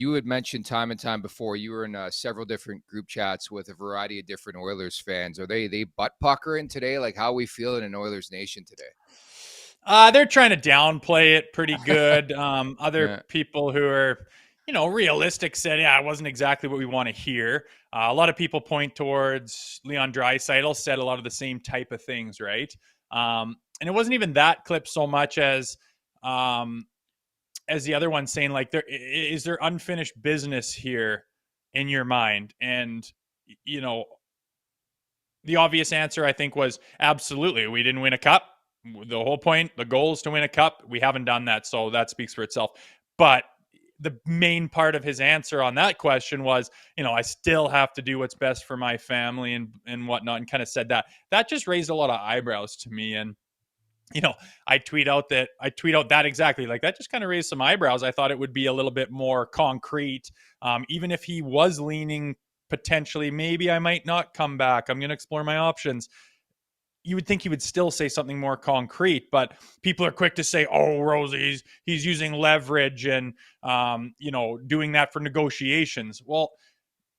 You had mentioned time and time before you were in several different group chats with a variety of different Oilers fans. Are they butt puckering today? Like, how are we feeling in Oilers Nation today? They're trying to downplay it pretty good. Other Yeah. people who are, realistic said, yeah, it wasn't exactly what we want to hear. A lot of people point towards Leon Draisaitl said a lot of the same type of things, right? And it wasn't even that clip so much as the other one saying like, is there unfinished business here in your mind? And you know, the obvious answer I think was absolutely. We didn't win a cup. The whole point, the goal is to win a cup. We haven't done that, so that speaks for itself. But the main part of his answer on that question was, I still have to do what's best for my family and whatnot, and kind of said that. That just raised a lot of eyebrows to me. And I tweet out that exactly. Like, that just kind of raised some eyebrows. I thought it would be a little bit more concrete. Even if he was leaning potentially, maybe I might not come back, I'm going to explore my options, you would think he would still say something more concrete. But people are quick to say, oh, Rosie, he's using leverage and doing that for negotiations. Well,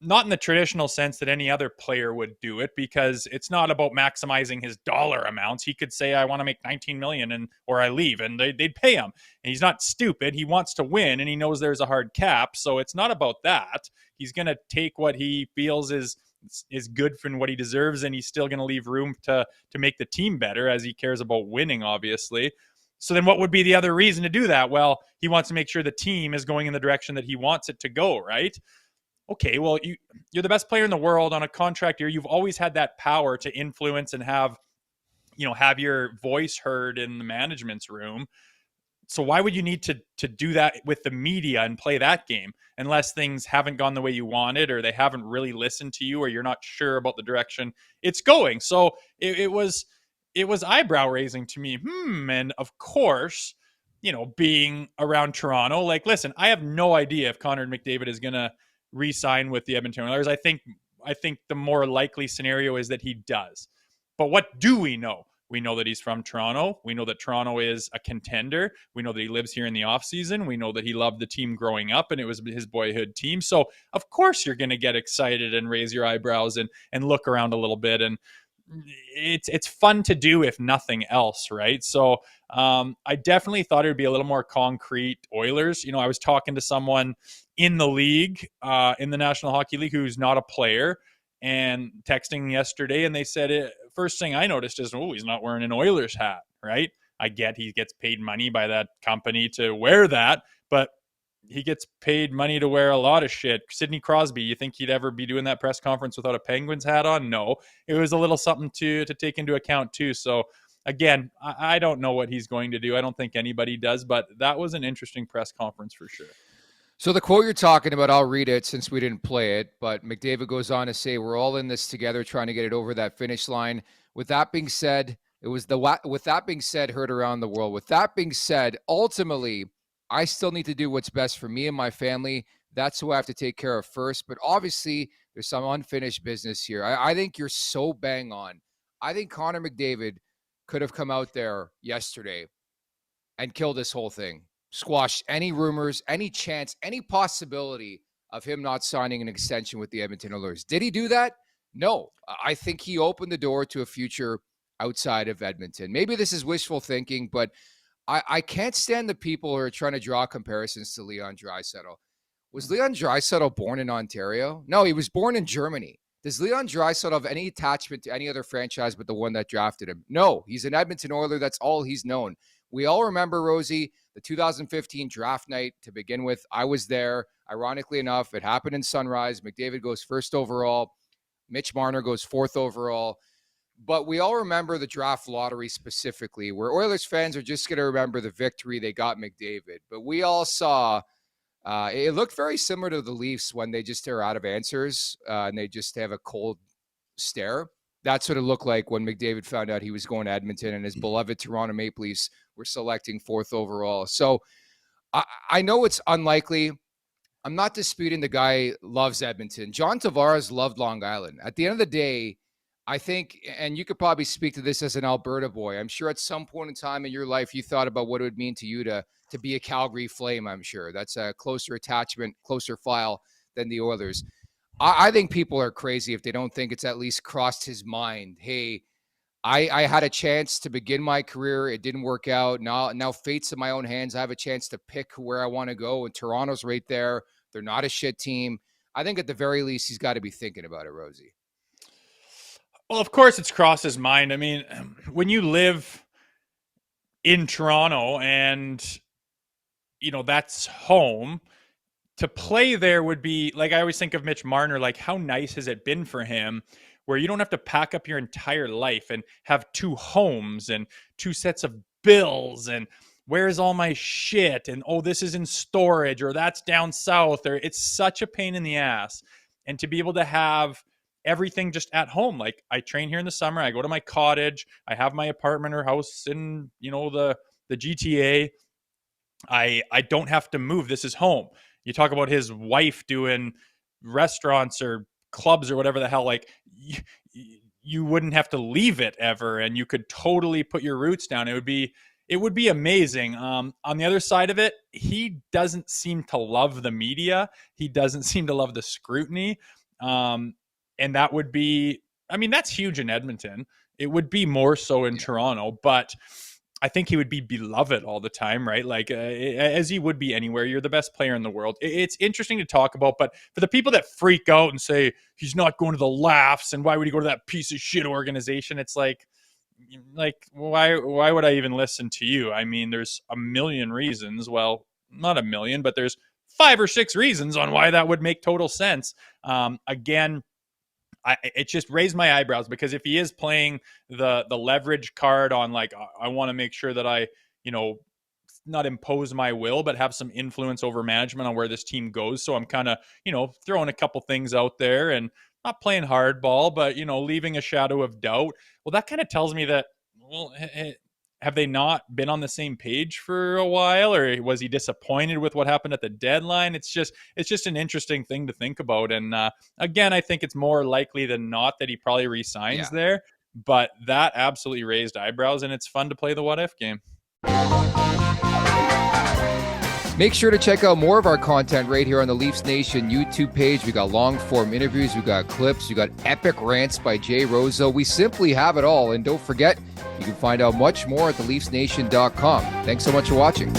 not in the traditional sense that any other player would do it, because it's not about maximizing his dollar amounts. He could say, I want to make 19 million or I leave, and they'd pay him. And he's not stupid. He wants to win, and he knows there's a hard cap. So it's not about that. He's going to take what he feels is good for what he deserves, and he's still going to leave room to make the team better, as he cares about winning, obviously. So then what would be the other reason to do that? Well, he wants to make sure the team is going in the direction that he wants it to go, right? Okay, well, you're the best player in the world on a contract year. You've always had that power to influence and have your voice heard in the management's room. So why would you need to do that with the media and play that game, unless things haven't gone the way you wanted, or they haven't really listened to you, or you're not sure about the direction it's going? So it was eyebrow raising to me. And of course, being around Toronto, like, listen, I have no idea if Connor McDavid is going to re-sign with the Edmonton Oilers. I think the more likely scenario is that he does. But what do we know? We know that he's from Toronto. We know that Toronto is a contender. We know that he lives here in the offseason. We know that he loved the team growing up, and it was his boyhood team. So, of course, you're going to get excited and raise your eyebrows and look around a little bit. And it's fun to do, if nothing else, right? So I definitely thought it would be a little more concrete. Oilers, I was talking to someone in the league, in the National Hockey League, who's not a player, and texting yesterday, and they said, first thing I noticed is, he's not wearing an Oilers hat, right? I get he gets paid money by that company to wear that, but he gets paid money to wear a lot of shit. Sidney Crosby, you think he'd ever be doing that press conference without a Penguins hat on? No. It was a little something to take into account too. So again, I don't know what he's going to do. I don't think anybody does, but that was an interesting press conference for sure. So the quote you're talking about, I'll read it since we didn't play it, but McDavid goes on to say, we're all in this together trying to get it over that finish line. With that being said, with that being said, heard around the world. With that being said, ultimately, I still need to do what's best for me and my family. That's who I have to take care of first. But obviously, there's some unfinished business here. I think you're so bang on. I think Connor McDavid could have come out there yesterday and killed this whole thing. Squashed any rumors, any chance, any possibility of him not signing an extension with the Edmonton Oilers. Did he do that? No. I think he opened the door to a future outside of Edmonton. Maybe this is wishful thinking, but I can't stand the people who are trying to draw comparisons to Leon Draisaitl. Was Leon Draisaitl born in Ontario? No, he was born in Germany. Does Leon Draisaitl have any attachment to any other franchise but the one that drafted him? No, he's an Edmonton Oiler. That's all he's known. We all remember, Rosie, the 2015 draft night to begin with. I was there. Ironically enough, it happened in Sunrise. McDavid goes first overall. Mitch Marner goes fourth overall. But we all remember the draft lottery specifically, where Oilers fans are just going to remember the victory they got McDavid. But we all saw it looked very similar to the Leafs when they just are out of answers and they just have a cold stare. That's what it looked like when McDavid found out he was going to Edmonton and his beloved Toronto Maple Leafs were selecting fourth overall. So I know it's unlikely. I'm not disputing the guy loves Edmonton. John Tavares loved Long Island. At the end of the day, I think, and you could probably speak to this as an Alberta boy. I'm sure at some point in time in your life, you thought about what it would mean to you to be a Calgary Flame. I'm sure that's a closer attachment, closer file than the Oilers. I think people are crazy if they don't think it's at least crossed his mind. Hey, I had a chance to begin my career. It didn't work out. Now fate's in my own hands. I have a chance to pick where I want to go. And Toronto's right there. They're not a shit team. I think at the very least, he's got to be thinking about it, Rosie. Well, of course it's crossed his mind. I mean, when you live in Toronto and, that's home, to play there would be, like, I always think of Mitch Marner, like, how nice has it been for him where you don't have to pack up your entire life and have 2 homes and 2 sets of bills and where's all my shit and, oh, this is in storage or that's down south, or it's such a pain in the ass. And to be able to have everything just at home, like I train here in the summer, I go to my cottage, I have my apartment or house in, the GTA. I don't have to move. This is home. You talk about his wife doing restaurants or clubs or whatever the hell, like you wouldn't have to leave it ever, and you could totally put your roots down. It would be amazing. On the other side of it, he doesn't seem to love the media. He doesn't seem to love the scrutiny. And that would be, I mean, that's huge in Edmonton. It would be more so in Toronto, but I think he would be beloved all the time, right? Like, as he would be anywhere. You're the best player in the world. It's interesting to talk about, but for the people that freak out and say he's not going to the Laughs and why would he go to that piece of shit organization? It's like why would I even listen to you? I mean, there's a million reasons. Well, not a million, but there's 5 or 6 reasons on why that would make total sense. Again, it just raised my eyebrows, because if he is playing the leverage card on, like, I want to make sure that I, not impose my will, but have some influence over management on where this team goes. So I'm kind of, throwing a couple things out there and not playing hardball, but, leaving a shadow of doubt. Well, that kind of tells me that, well, have they not been on the same page for a while, or was he disappointed with what happened at the deadline? It's just an interesting thing to think about. And again, I think it's more likely than not that he probably resigns there, but that absolutely raised eyebrows, and it's fun to play the what if game. Make sure to check out more of our content right here on the Leafs Nation YouTube page. We got long form interviews, we got clips, we got epic rants by Jay Rosehill. We simply have it all. And don't forget, you can find out much more at theleafsnation.com. Thanks so much for watching.